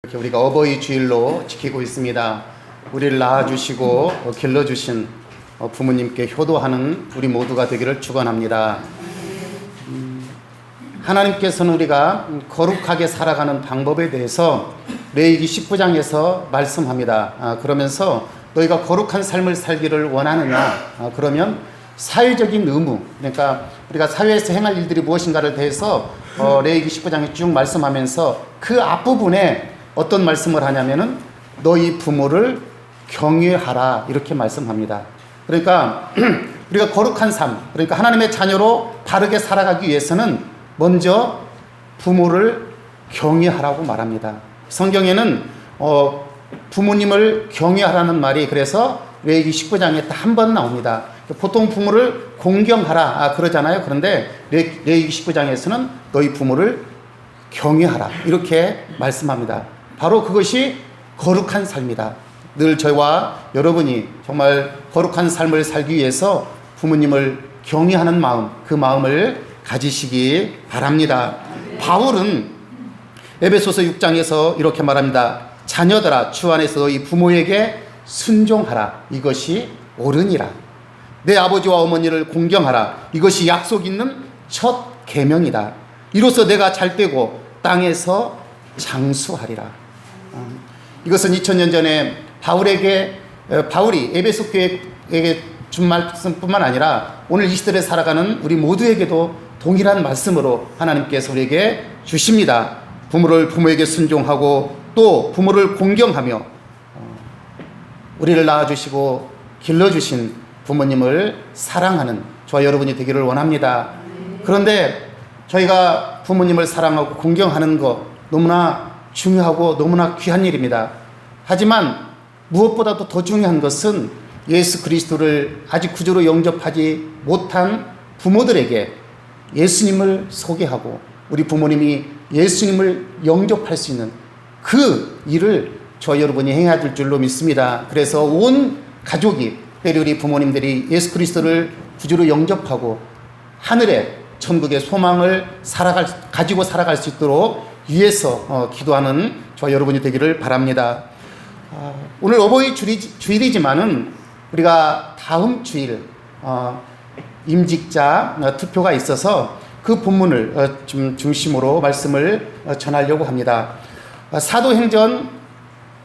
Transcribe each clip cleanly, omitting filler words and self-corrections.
이렇게 우리가 어버이 주일로 지키고 있습니다. 우리를 낳아주시고 길러주신 부모님께 효도하는 우리 모두가 되기를 축원합니다. 하나님께서는 우리가 거룩하게 살아가는 방법에 대해서 레위기 19장에서 말씀합니다. 그러면서 너희가 거룩한 삶을 살기를 원하느냐? 그러면 사회적인 의무, 그러니까 우리가 사회에서 행할 일들이 무엇인가를 대해서 레위기 19장에 쭉 말씀하면서 그 앞부분에 어떤 말씀을 하냐면은 너희 부모를 경외하라 이렇게 말씀합니다. 그러니까 우리가 거룩한 삶, 그러니까 하나님의 자녀로 바르게 살아가기 위해서는 먼저 부모를 경외하라고 말합니다. 성경에는 부모님을 경외하라는 말이 그래서 레위기 19장에 딱 한 번 나옵니다. 보통 부모를 공경하라 그러잖아요. 그런데 레위기 19장에서는 너희 부모를 경외하라 이렇게 말씀합니다. 바로 그것이 거룩한 삶이다. 늘 저와 여러분이 정말 거룩한 삶을 살기 위해서 부모님을 경외하는 마음, 그 마음을 가지시기 바랍니다. 바울은 에베소서 6장에서 이렇게 말합니다. 자녀들아 주 안에서 너희 부모에게 순종하라. 이것이 옳으니라. 내 아버지와 어머니를 공경하라. 이것이 약속 있는 첫 계명이다. 이로써 내가 잘되고 땅에서 장수하리라. 이것은 2000년 전에 바울이 에베소 교회에게 준 말씀뿐만 아니라 오늘 이 시대에 살아가는 우리 모두에게도 동일한 말씀으로 하나님께서 우리에게 주십니다. 부모에게 순종하고 또 부모를 공경하며 우리를 낳아주시고 길러주신 부모님을 사랑하는 저와 여러분이 되기를 원합니다. 그런데 저희가 부모님을 사랑하고 공경하는 것 너무나 중요하고 너무나 귀한 일입니다. 하지만 무엇보다도 더 중요한 것은 예수 그리스도를 아직 구주로 영접하지 못한 부모들에게 예수님을 소개하고 우리 부모님이 예수님을 영접할 수 있는 그 일을 저와 여러분이 해야 될 줄로 믿습니다. 그래서 온 가족이, 특별히 우리 부모님들이 예수 그리스도를 구주로 영접하고 하늘의 천국의 소망을 가지고 살아갈 수 있도록 위해서 기도하는 저와 여러분이 되기를 바랍니다. 오늘 어버이 주일이지만은 우리가 다음 주일 임직자 투표가 있어서 그 본문을 좀 중심으로 말씀을 전하려고 합니다. 사도행전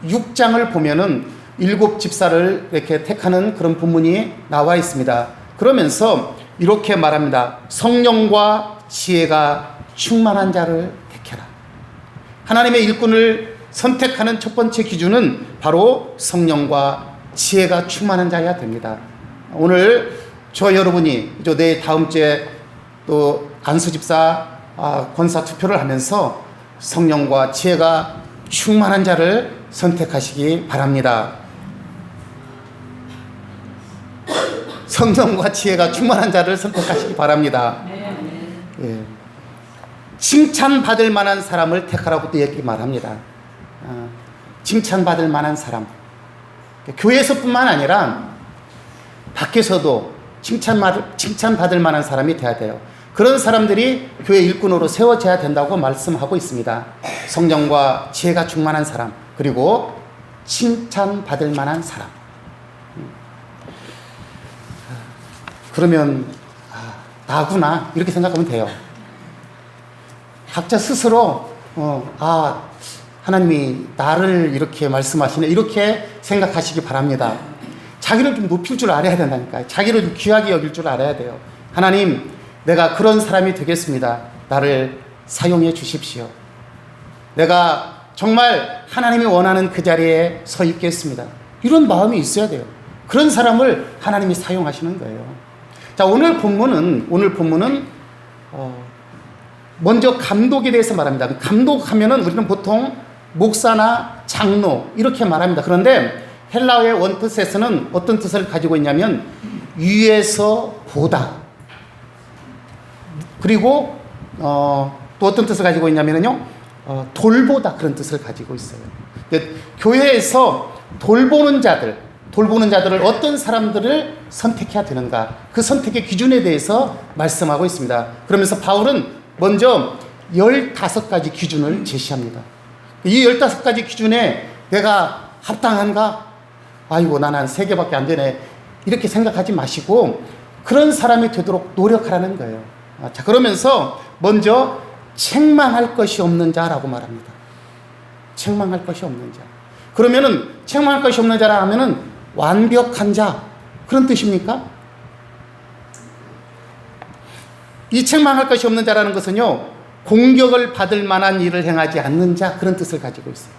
6장을 보면은 7 집사를 이렇게 택하는 그런 본문이 나와 있습니다. 그러면서 이렇게 말합니다. 성령과 지혜가 충만한 자를 택해라. 하나님의 일꾼을 선택하는 첫 번째 기준은 바로 성령과 지혜가 충만한 자여야 됩니다. 오늘 저 여러분이 내 다음 주에 또 안수 집사 권사 투표를 하면서 성령과 지혜가 충만한 자를 선택하시기 바랍니다. 성령과 지혜가 충만한 자를 선택하시기 바랍니다. 예. 칭찬받을 만한 사람을 택하라고 또 이렇게 말합니다. 칭찬받을 만한 사람. 교회에서뿐만 아니라 밖에서도 칭찬받을 만한 사람이 돼야 돼요. 그런 사람들이 교회 일꾼으로 세워져야 된다고 말씀하고 있습니다. 성령과 지혜가 충만한 사람, 그리고 칭찬받을 만한 사람. 그러면 나구나 이렇게 생각하면 돼요. 각자 스스로 하나님이 나를 이렇게 말씀하시네 이렇게 생각하시기 바랍니다. 자기를 좀 높일 줄 알아야 된다니까요. 자기를 좀 귀하게 여길 줄 알아야 돼요. 하나님, 내가 그런 사람이 되겠습니다. 나를 사용해 주십시오. 내가 정말 하나님이 원하는 그 자리에 서 있겠습니다. 이런 마음이 있어야 돼요. 그런 사람을 하나님이 사용하시는 거예요. 자, 오늘 본문은 먼저 감독에 대해서 말합니다. 감독하면은 우리는 보통 목사나 장로 이렇게 말합니다. 그런데 헬라어의 원뜻에서는 어떤 뜻을 가지고 있냐면 위에서 보다. 그리고 또 어떤 뜻을 가지고 있냐면요, 돌보다 그런 뜻을 가지고 있어요. 교회에서 돌보는 자들을 어떤 사람들을 선택해야 되는가, 그 선택의 기준에 대해서 말씀하고 있습니다. 그러면서 바울은 먼저 15가지 기준을 제시합니다. 이 15가지 기준에 내가 합당한가? 아이고, 난 한 3개밖에 안 되네. 이렇게 생각하지 마시고 그런 사람이 되도록 노력하라는 거예요. 자, 그러면서 먼저 책망할 것이 없는 자라고 말합니다. 책망할 것이 없는 자. 그러면은 책망할 것이 없는 자라 하면은 완벽한 자, 그런 뜻입니까? 이 책망할 것이 없는 자라는 것은요, 공격을 받을 만한 일을 행하지 않는 자, 그런 뜻을 가지고 있어요.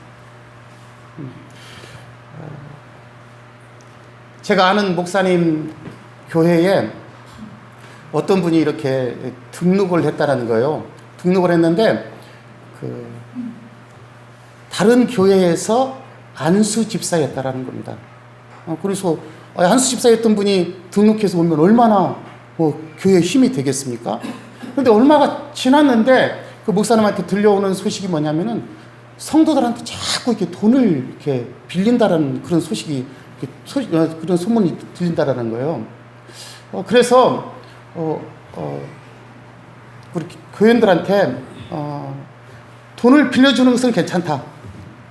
제가 아는 목사님 교회에 어떤 분이 이렇게 등록을 했다는 거예요. 등록을 했는데 다른 교회에서 안수 집사였다라는 겁니다. 그래서 안수 집사였던 분이 등록해서 오면 얼마나 교회에 힘이 되겠습니까? 그런데 얼마가 지났는데 그 목사님한테 들려오는 소식이 뭐냐면은 성도들한테 자꾸 이렇게 돈을 이렇게 빌린다라는 그런 소식이, 그런 소문이 들린다라는 거예요. 그래서 우리 교인들한테 돈을 빌려주는 것은 괜찮다.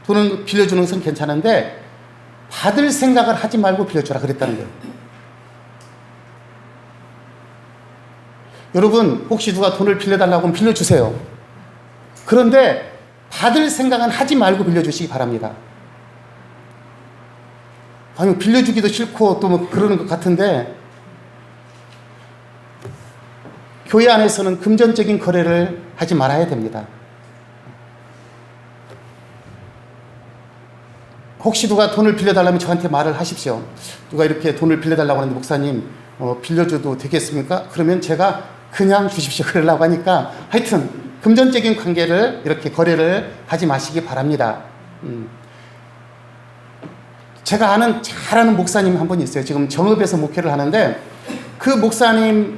돈을 빌려주는 것은 괜찮은데 받을 생각을 하지 말고 빌려주라 그랬다는 거예요. 여러분, 혹시 누가 돈을 빌려달라고 하면 빌려주세요. 그런데 받을 생각은 하지 말고 빌려주시기 바랍니다. 아니, 빌려주기도 싫고 또 뭐 그러는 것 같은데, 교회 안에서는 금전적인 거래를 하지 말아야 됩니다. 혹시 누가 돈을 빌려달라면 저한테 말을 하십시오. 누가 이렇게 돈을 빌려달라고 하는데, 목사님 빌려줘도 되겠습니까? 그러면 제가 그냥 주십시오 그러려고 하니까, 하여튼 금전적인 관계를 이렇게 거래를 하지 마시기 바랍니다. 제가 잘 아는 목사님 한 분 있어요. 지금 정읍에서 목회를 하는데, 그 목사님은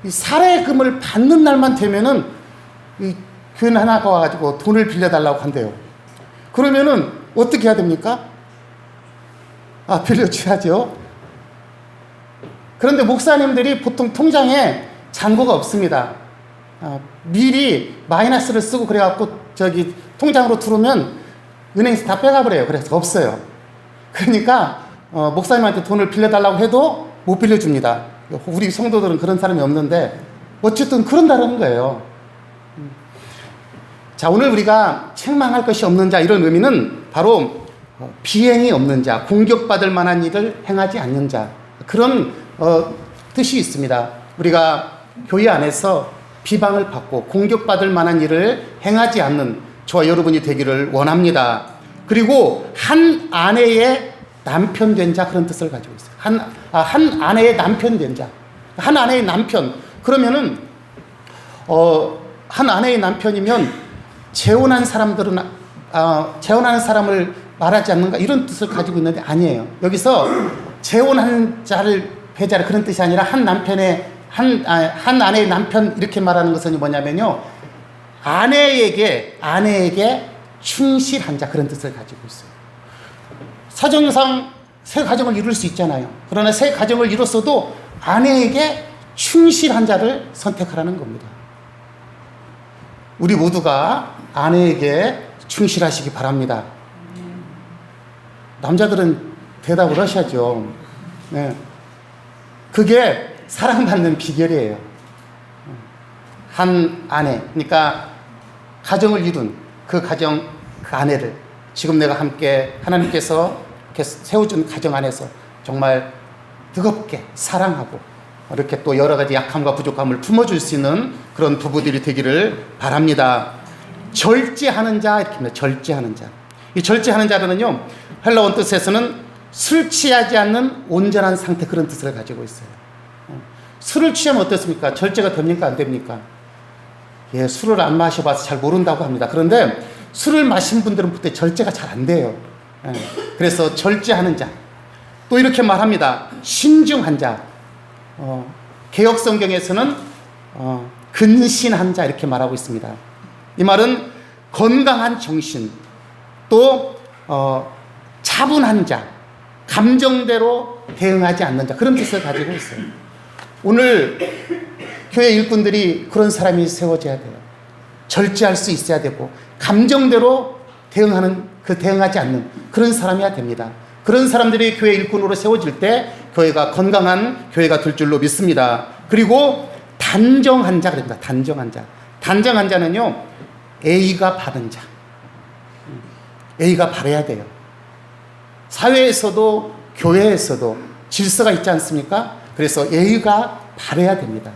이 사례금을 받는 날만 되면은 이 교인 하나가 와가지고 돈을 빌려달라고 한대요. 그러면은 어떻게 해야 됩니까? 빌려줘야죠. 그런데 목사님들이 보통 통장에 잔고가 없습니다. 미리 마이너스를 쓰고 그래갖고 통장으로 들어오면 은행에서 다 빼가버려요. 그래서 없어요. 그러니까 목사님한테 돈을 빌려달라고 해도 못 빌려줍니다. 우리 성도들은 그런 사람이 없는데 어쨌든 그런다는 거예요. 자, 오늘 우리가 책망할 것이 없는 자, 이런 의미는 바로 비행이 없는 자, 공격받을 만한 일을 행하지 않는 자, 그런 뜻이 있습니다. 우리가 교회 안에서 비방을 받고 공격받을 만한 일을 행하지 않는 저와 여러분이 되기를 원합니다. 그리고 한 아내의 남편 된 자, 그런 뜻을 가지고 있어요. 한 아내의 남편 된 자. 한 아내의 남편. 그러면은, 한 아내의 남편이면 재혼한 사람들은, 재혼하는 사람을 말하지 않는가? 이런 뜻을 가지고 있는데 아니에요. 여기서 재혼한 자를, 배자를 그런 뜻이 아니라 한 아내의 남편, 이렇게 말하는 것은 뭐냐면요, 아내에게 충실한 자, 그런 뜻을 가지고 있어요. 사정상 새 가정을 이룰 수 있잖아요. 그러나 새 가정을 이뤘어도 아내에게 충실한 자를 선택하라는 겁니다. 우리 모두가 아내에게 충실하시기 바랍니다. 남자들은 대답을 하셔야죠. 네. 그게 사랑받는 비결이에요. 한 아내, 그러니까 가정을 이룬 그 가정, 그 아내를 지금 내가 함께 하나님께서 이렇게 세워준 가정 안에서 정말 뜨겁게 사랑하고 이렇게 또 여러 가지 약함과 부족함을 품어줄 수 있는 그런 부부들이 되기를 바랍니다. 절제하는 자, 이렇게 합니다. 절제하는 자. 이 절제하는 자는요, 헬라어 뜻에서는 술 취하지 않는 온전한 상태, 그런 뜻을 가지고 있어요. 술을 취하면 어떻습니까? 절제가 됩니까? 안 됩니까? 예, 술을 안 마셔봐서 잘 모른다고 합니다. 그런데 술을 마신 분들은 그때 절제가 잘 안 돼요. 예, 그래서 절제하는 자. 또 이렇게 말합니다. 신중한 자. 개역 성경에서는 근신한 자, 이렇게 말하고 있습니다. 이 말은 건강한 정신, 또 차분한 자, 감정대로 대응하지 않는 자, 그런 뜻을 가지고 있어요. 오늘 교회 일꾼들이 그런 사람이 세워져야 돼요. 절제할 수 있어야 되고 감정대로 대응하지 않는 그런 사람이어야 됩니다. 그런 사람들이 교회 일꾼으로 세워질 때 교회가 건강한 교회가 될 줄로 믿습니다. 그리고 단정한 자 그럽니다. 단정한 자. 단정한 자는요, 예의가 바른 자. 예의가 바라야 돼요. 사회에서도 교회에서도 질서가 있지 않습니까? 그래서 예의가 바라야 됩니다.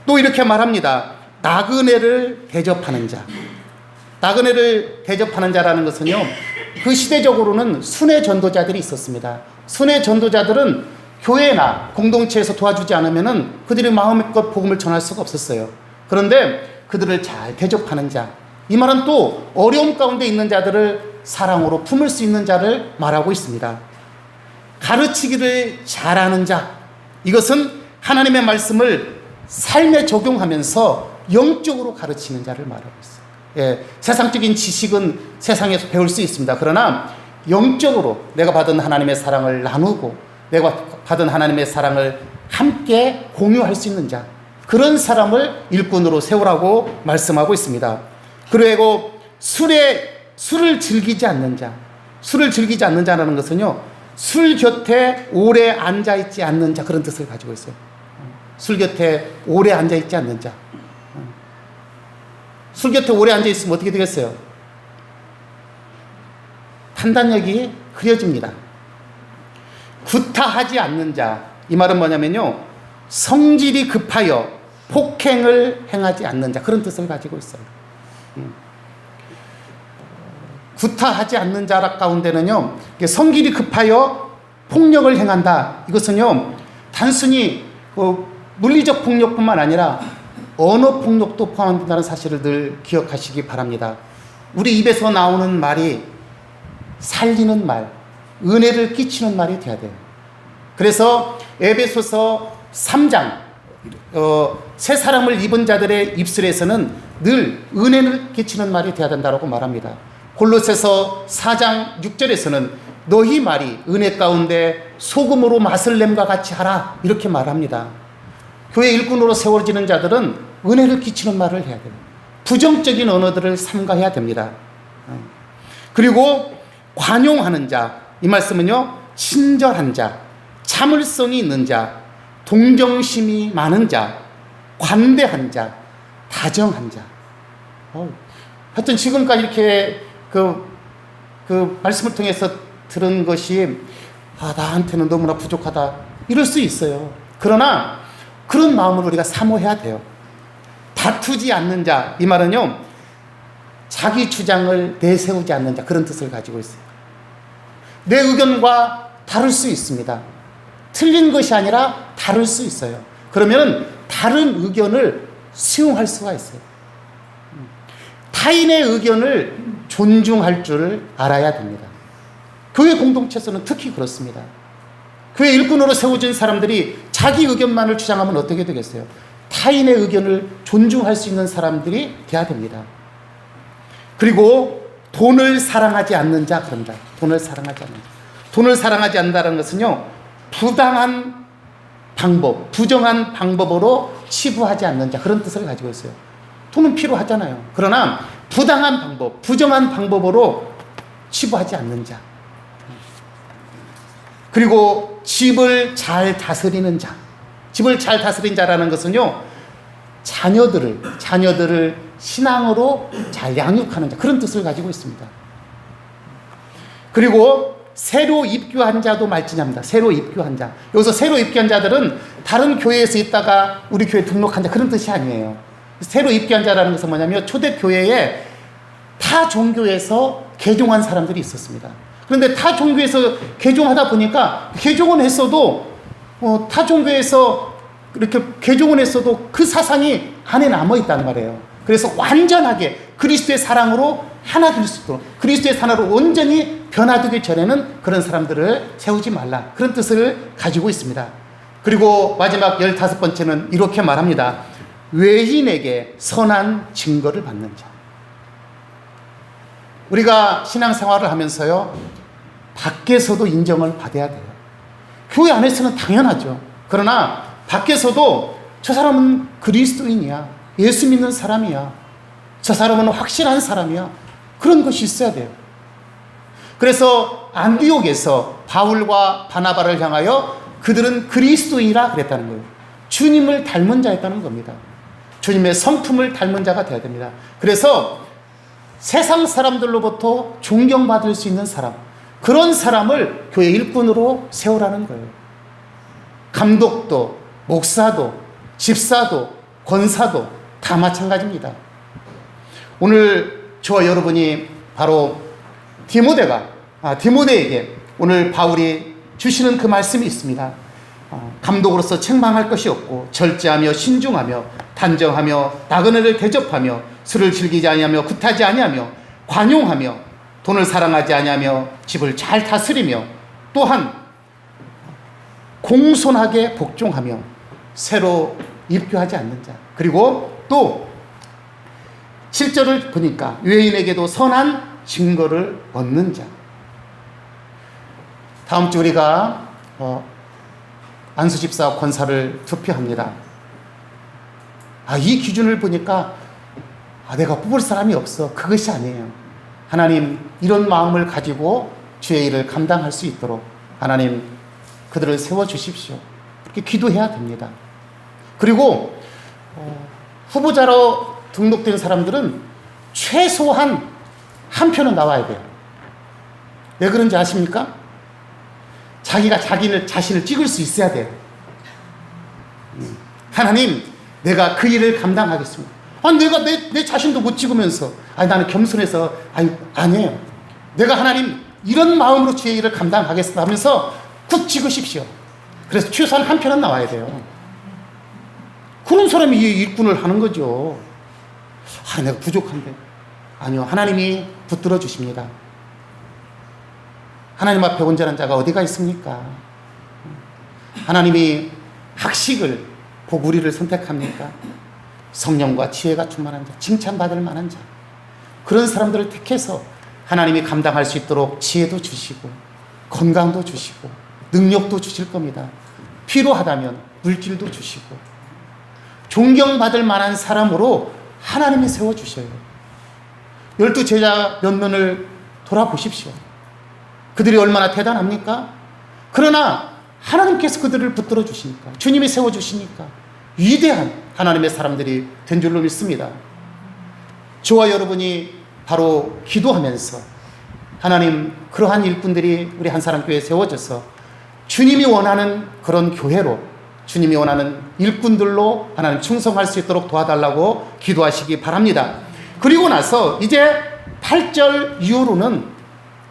또 이렇게 말합니다. 나그네를 대접하는 자. 나그네를 대접하는 자라는 것은요, 그 시대적으로는 순회 전도자들이 있었습니다. 순회 전도자들은 교회나 공동체에서 도와주지 않으면은 그들이 마음껏 복음을 전할 수가 없었어요. 그런데 그들을 잘 대접하는 자, 이 말은 또 어려움 가운데 있는 자들을 사랑으로 품을 수 있는 자를 말하고 있습니다. 가르치기를 잘하는 자, 이것은 하나님의 말씀을 삶에 적용하면서 영적으로 가르치는 자를 말하고 있어요. 예, 세상적인 지식은 세상에서 배울 수 있습니다. 그러나 영적으로 내가 받은 하나님의 사랑을 나누고 내가 받은 하나님의 사랑을 함께 공유할 수 있는 자, 그런 사람을 일꾼으로 세우라고 말씀하고 있습니다. 그리고 술을 즐기지 않는 자. 술을 즐기지 않는 자라는 것은요, 술 곁에 오래 앉아있지 않는 자, 그런 뜻을 가지고 있어요. 술 곁에 오래 앉아있지 않는 자. 술 곁에 오래 앉아있으면 어떻게 되겠어요? 판단력이 흐려집니다. 구타하지 않는 자, 이 말은 뭐냐면요, 성질이 급하여 폭행을 행하지 않는 자, 그런 뜻을 가지고 있어요. 구타하지 않는 자 가운데는요, 성질이 급하여 폭력을 행한다. 이것은요, 단순히 물리적 폭력뿐만 아니라 언어 폭력도 포함된다는 사실을 늘 기억하시기 바랍니다. 우리 입에서 나오는 말이 살리는 말, 은혜를 끼치는 말이 돼야 돼요. 그래서 에베소서 3장 새 사람을 입은 자들의 입술에서는 늘 은혜를 끼치는 말이 돼야 된다고 말합니다. 골로새서 4장 6절에서는 너희 말이 은혜 가운데 소금으로 맛을 냄과 같이 하라, 이렇게 말합니다. 교회 일꾼으로 세워지는 자들은 은혜를 끼치는 말을 해야 돼요. 부정적인 언어들을 삼가해야 됩니다. 그리고 관용하는 자, 이 말씀은요, 친절한 자, 참을성이 있는 자, 동정심이 많은 자, 관대한 자, 다정한 자. 하여튼 지금까지 이렇게 그 말씀을 통해서 들은 것이 나한테는 너무나 부족하다, 이럴 수 있어요. 그러나 그런 마음을 우리가 사모해야 돼요. 다투지 않는 자, 이 말은요, 자기 주장을 내세우지 않는 자, 그런 뜻을 가지고 있어요. 내 의견과 다를 수 있습니다. 틀린 것이 아니라 다를 수 있어요. 그러면 다른 의견을 수용할 수가 있어요. 타인의 의견을 존중할 줄을 알아야 됩니다. 교회 공동체에서는 특히 그렇습니다. 교회 일꾼으로 세워진 사람들이 자기 의견만을 주장하면 어떻게 되겠어요? 타인의 의견을 존중할 수 있는 사람들이 돼야 됩니다. 그리고 돈을 사랑하지 않는 자, 그럽니다. 돈을 사랑하지 않는 자. 돈을 사랑하지 않는다는 것은요, 부당한 방법, 부정한 방법으로 치부하지 않는 자, 그런 뜻을 가지고 있어요. 돈은 필요하잖아요. 그러나 부당한 방법, 부정한 방법으로 치부하지 않는 자. 그리고 집을 잘 다스리는 자. 집을 잘 다스린 자라는 것은요, 자녀들을 신앙으로 잘 양육하는 자, 그런 뜻을 가지고 있습니다. 그리고 새로 입교한 자도 말지냐입니다. 새로 입교한 자. 여기서 새로 입교한 자들은 다른 교회에서 있다가 우리 교회에 등록한 자, 그런 뜻이 아니에요. 새로 입교한 자라는 것은 뭐냐면 초대교회에 타 종교에서 개종한 사람들이 있었습니다. 그런데 타 종교에서 개종하다 보니까 개종은 했어도 타 종교에서 이렇게 개종은 했어도 그 사상이 안에 남아있다는 말이에요. 그래서 완전하게 그리스도의 사랑으로 하나 될 수 있도록, 그리스도의 사랑으로 온전히 변화되기 전에는 그런 사람들을 세우지 말라, 그런 뜻을 가지고 있습니다. 그리고 마지막 15번째는 이렇게 말합니다. 외인에게 선한 증거를 받는 자. 우리가 신앙생활을 하면서요, 밖에서도 인정을 받아야 돼요. 교회 안에서는 당연하죠. 그러나 밖에서도 저 사람은 그리스도인이야, 예수 믿는 사람이야, 저 사람은 확실한 사람이야. 그런 것이 있어야 돼요. 그래서 안디옥에서 바울과 바나바를 향하여 그들은 그리스도인이라 그랬다는 거예요. 주님을 닮은 자였다는 겁니다. 주님의 성품을 닮은 자가 되어야 됩니다. 그래서 세상 사람들로부터 존경받을 수 있는 사람, 그런 사람을 교회 일꾼으로 세우라는 거예요. 감독도, 목사도, 집사도, 권사도 다 마찬가지입니다. 오늘 저와 여러분이 바로 디모데에게 오늘 바울이 주시는 그 말씀이 있습니다. 감독으로서 책망할 것이 없고 절제하며 신중하며 단정하며 나그네를 대접하며 술을 즐기지 아니하며 굿하지 아니하며 관용하며 돈을 사랑하지 아니하며 집을 잘 다스리며 또한 공손하게 복종하며 새로 입교하지 않는 자, 그리고 또 7절을 보니까 외인에게도 선한 증거를 얻는 자. 다음 주 우리가 안수집사 권사를 투표합니다. 이 기준을 보니까 내가 뽑을 사람이 없어. 그것이 아니에요. 하나님, 이런 마음을 가지고 주의 일을 감당할 수 있도록 하나님 그들을 세워주십시오. 그렇게 기도해야 됩니다. 그리고 후보자로 등록된 사람들은 최소한 한 표는 나와야 돼요. 왜 그런지 아십니까? 자기가 자신을 찍을 수 있어야 돼요. 하나님, 내가 그 일을 감당하겠습니다. 내가 내 자신도 못 찍으면서, 나는 겸손해서, 아니에요. 내가 하나님, 이런 마음으로 주의 일을 감당하겠습니다 하면서 굳 찍으십시오. 그래서 최소한 한 표는 나와야 돼요. 그런 사람이 이 일꾼을 하는 거죠. 내가 부족한데. 아니요. 하나님이 붙들어 주십니다. 하나님 앞에 온전한 자가 어디가 있습니까? 하나님이 학식을 보고 우리를 선택합니까? 성령과 지혜가 충만한 자, 칭찬받을 만한 자, 그런 사람들을 택해서 하나님이 감당할 수 있도록 지혜도 주시고 건강도 주시고 능력도 주실 겁니다. 필요하다면 물질도 주시고 존경받을 만한 사람으로 하나님이 세워주셔요. 12제자 면면을 돌아보십시오. 그들이 얼마나 대단합니까? 그러나 하나님께서 그들을 붙들어 주시니까, 주님이 세워주시니까 위대한 하나님의 사람들이 된 줄로 믿습니다. 저와 여러분이 바로 기도하면서 하나님, 그러한 일꾼들이 우리 한사람교회에 세워져서 주님이 원하는 그런 교회로, 주님이 원하는 일꾼들로 하나님 충성할 수 있도록 도와달라고 기도하시기 바랍니다. 그리고 나서 이제 8절 이후로는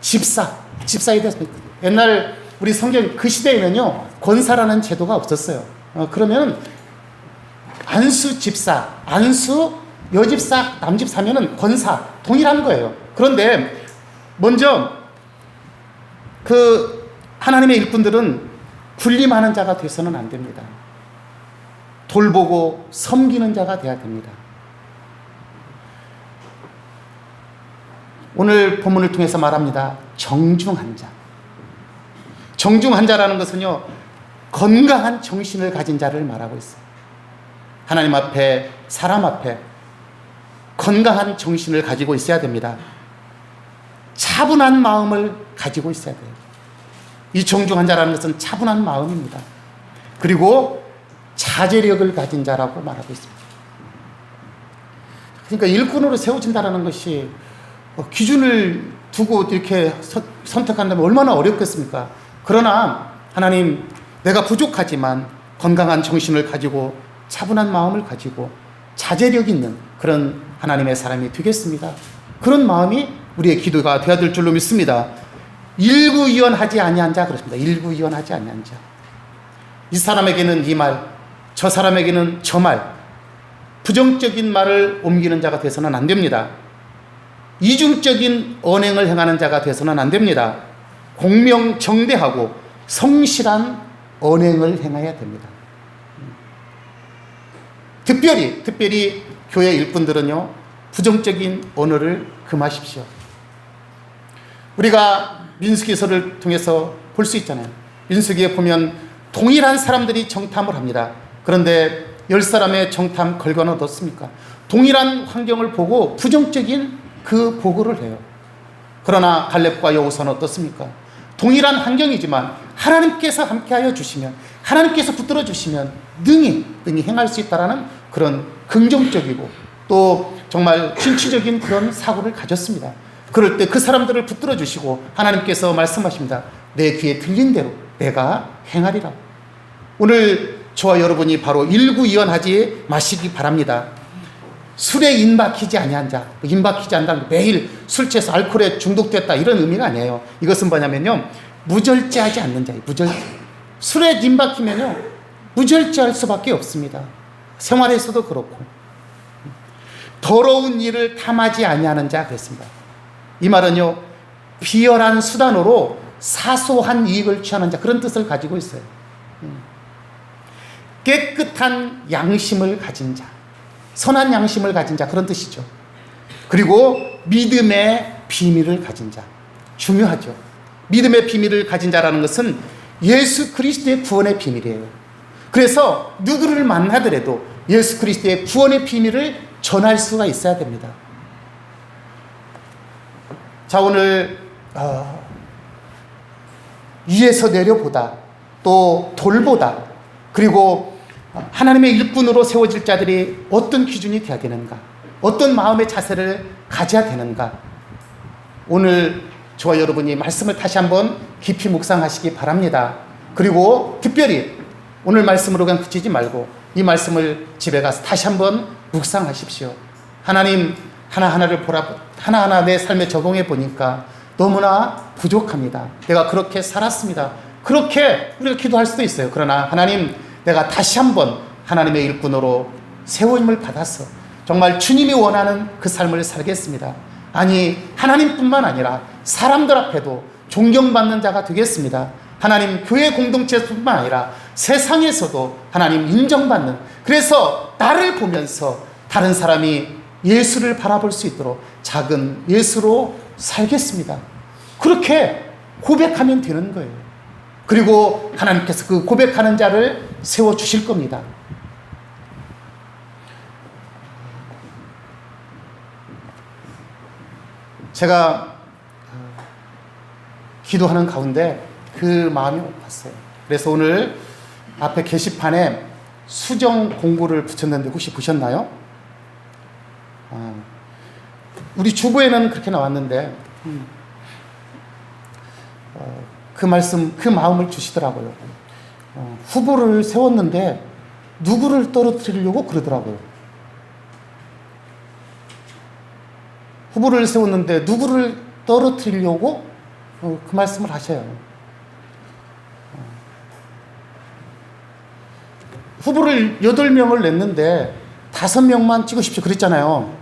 집사에 대해서, 옛날 우리 성경 그 시대에는요 권사라는 제도가 없었어요. 그러면 안수 집사, 안수 여집사, 남집사면은 권사 동일한 거예요. 그런데 먼저 그 하나님의 일꾼들은 군림하는 자가 돼서는 안 됩니다. 돌보고 섬기는 자가 돼야 됩니다. 오늘 본문을 통해서 말합니다. 정중한 자. 정중한 자라는 것은요, 건강한 정신을 가진 자를 말하고 있어요. 하나님 앞에, 사람 앞에 건강한 정신을 가지고 있어야 됩니다. 차분한 마음을 가지고 있어야 돼요. 이 정중한 자라는 것은 차분한 마음입니다. 그리고 자제력을 가진 자라고 말하고 있습니다. 그러니까 일꾼으로 세워진다는 것이 기준을 두고 이렇게 선택한다면 얼마나 어렵겠습니까? 그러나 하나님, 내가 부족하지만 건강한 정신을 가지고 차분한 마음을 가지고 자제력 있는 그런 하나님의 사람이 되겠습니다. 그런 마음이 우리의 기도가 되어야 될 줄로 믿습니다. 일구이연하지 아니한 자, 그렇습니다. 일구이연하지 아니한 자. 이 사람에게는 이 말, 저 사람에게는 저 말, 부정적인 말을 옮기는 자가 되어서는 안 됩니다. 이중적인 언행을 행하는 자가 되어서는 안 됩니다. 공명정대하고 성실한 언행을 행해야 됩니다. 특별히 교회 일꾼들은요, 부정적인 언어를 금하십시오. 우리가 민수기서를 통해서 볼 수 있잖아요. 민수기에 보면 동일한 사람들이 정탐을 합니다. 그런데 10사람의 정탐 결과는 어떻습니까? 동일한 환경을 보고 부정적인 그 보고를 해요. 그러나 갈렙과 여호수아는 어떻습니까? 동일한 환경이지만 하나님께서 함께하여 주시면, 하나님께서 붙들어 주시면 능히 행할 수 있다라는 그런 긍정적이고 또 정말 진취적인 그런 사고를 가졌습니다. 그럴 때 그 사람들을 붙들어 주시고 하나님께서 말씀하십니다. 내 귀에 들린 대로 내가 행하리라. 오늘 저와 여러분이 바로 일구이연하지 마시기 바랍니다. 술에 인박히지 아니한 자, 인박히지 않다는 매일 술 취해서 알코올에 중독됐다 이런 의미가 아니에요. 이것은 뭐냐면요, 무절제하지 않는 자예요. 무절제. 술에 인박히면요 무절제할 수밖에 없습니다. 생활에서도 그렇고. 더러운 일을 탐하지 아니하는 자 그랬습니다. 이 말은요, 비열한 수단으로 사소한 이익을 취하는 자, 그런 뜻을 가지고 있어요. 깨끗한 양심을 가진 자, 선한 양심을 가진 자, 그런 뜻이죠. 그리고 믿음의 비밀을 가진 자, 중요하죠. 믿음의 비밀을 가진 자라는 것은 예수 그리스도의 구원의 비밀이에요. 그래서 누구를 만나더라도 예수 그리스도의 구원의 비밀을 전할 수가 있어야 됩니다. 자, 오늘 위에서 내려보다, 또 돌보다, 그리고 하나님의 일꾼으로 세워질 자들이 어떤 기준이 되어야 되는가, 어떤 마음의 자세를 가져야 되는가, 오늘 저와 여러분이 말씀을 다시 한번 깊이 묵상하시기 바랍니다. 그리고 특별히 오늘 말씀으로 그냥 그치지 말고 이 말씀을 집에 가서 다시 한번 묵상하십시오. 하나님, 하나하나 내 삶에 적용해 보니까 너무나 부족합니다. 내가 그렇게 살았습니다. 그렇게 우리가 기도할 수도 있어요. 그러나 하나님, 내가 다시 한번 하나님의 일꾼으로 세워임을 받아서 정말 주님이 원하는 그 삶을 살겠습니다. 아니, 하나님뿐만 아니라 사람들 앞에도 존경받는 자가 되겠습니다. 하나님, 교회 공동체뿐만 아니라 세상에서도 하나님 인정받는, 그래서 나를 보면서 다른 사람이 예수를 바라볼 수 있도록 작은 예수로 살겠습니다. 그렇게 고백하면 되는 거예요. 그리고 하나님께서 그 고백하는 자를 세워주실 겁니다. 제가 기도하는 가운데 그 마음이 왔어요. 그래서 오늘 앞에 게시판에 수정 공고를 붙였는데 혹시 보셨나요? 우리 주보에는 그렇게 나왔는데 그 말씀, 그 마음을 주시더라고요. 후보를 세웠는데 누구를 떨어뜨리려고 그러더라고요. 후보를 세웠는데 누구를 떨어뜨리려고 그 말씀을 하셔요. 후보를 8명을 냈는데 5명만 찍으십시오 그랬잖아요.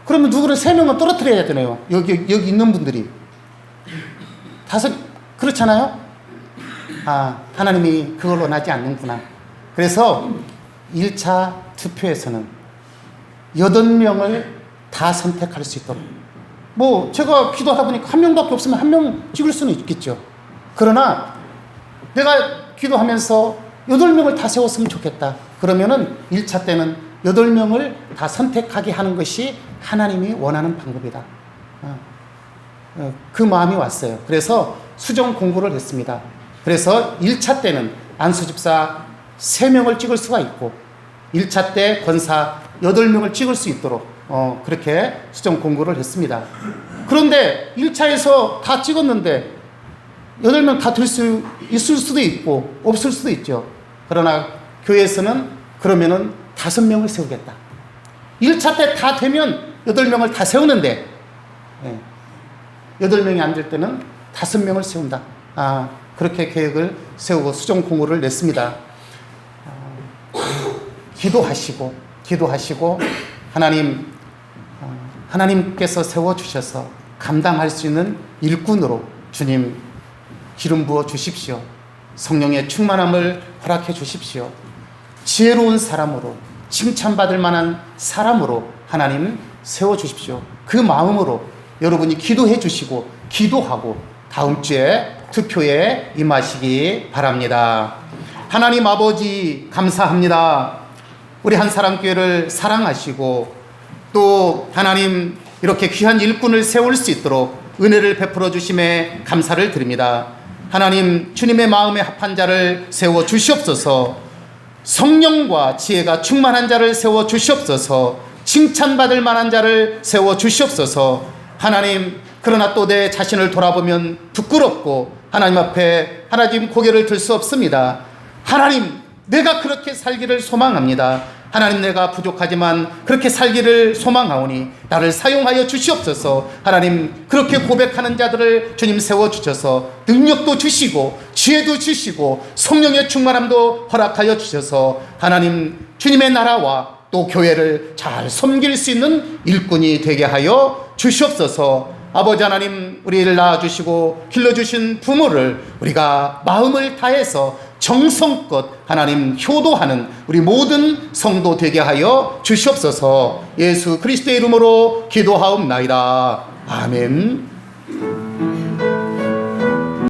그러면 누구를 3명은 떨어뜨려야 되네요. 여기 있는 분들이. 그렇잖아요? 하나님이 그걸 원하지 않는구나. 그래서 1차 투표에서는 8명을 다 선택할 수 있도록. 제가 기도하다 보니까 1명밖에 없으면 1명 찍을 수는 있겠죠. 그러나 내가 기도하면서 8명을 다 세웠으면 좋겠다. 그러면은 1차 때는 8명을 다 선택하게 하는 것이 하나님이 원하는 방법이다. 그 마음이 왔어요. 그래서 수정 공고를 했습니다. 그래서 1차 때는 안수집사 3명을 찍을 수가 있고 1차 때 권사 8명을 찍을 수 있도록 그렇게 수정 공고를 했습니다. 그런데 1차에서 다 찍었는데 8명 다 될 수 있을 수도 있고 없을 수도 있죠. 그러나 교회에서는 그러면은 5명을 세우겠다. 1차 때 다 되면 8명을 다 세우는데 8명이 안 될 때는 5명을 세운다. 그렇게 계획을 세우고 수정 공고를 냈습니다. 기도하시고 하나님께서 세워주셔서 감당할 수 있는 일꾼으로 주님 기름 부어 주십시오. 성령의 충만함을 허락해 주십시오. 지혜로운 사람으로, 칭찬받을 만한 사람으로 하나님 세워주십시오. 그 마음으로 여러분이 기도해 주시고 기도하고 다음 주에 투표에 임하시기 바랍니다. 하나님 아버지 감사합니다. 우리 한사랑교회를 사랑하시고 또 하나님 이렇게 귀한 일꾼을 세울 수 있도록 은혜를 베풀어 주심에 감사를 드립니다. 하나님 주님의 마음에 합한 자를 세워 주시옵소서. 성령과 지혜가 충만한 자를 세워 주시옵소서. 칭찬받을 만한 자를 세워 주시옵소서. 하나님 그러나 또 내 자신을 돌아보면 부끄럽고 하나님 앞에 하나님 고개를 들 수 없습니다. 하나님 내가 그렇게 살기를 소망합니다. 하나님 내가 부족하지만 그렇게 살기를 소망하오니 나를 사용하여 주시옵소서. 하나님 그렇게 고백하는 자들을 주님 세워주셔서 능력도 주시고 지혜도 주시고 성령의 충만함도 허락하여 주셔서 하나님 주님의 나라와 또 교회를 잘 섬길 수 있는 일꾼이 되게 하여 주시옵소서. 아버지 하나님 우리를 낳아주시고 길러주신 부모를 우리가 마음을 다해서 정성껏 하나님 효도하는 우리 모든 성도 되게 하여 주시옵소서. 예수 그리스도의 이름으로 기도하옵나이다. 아멘.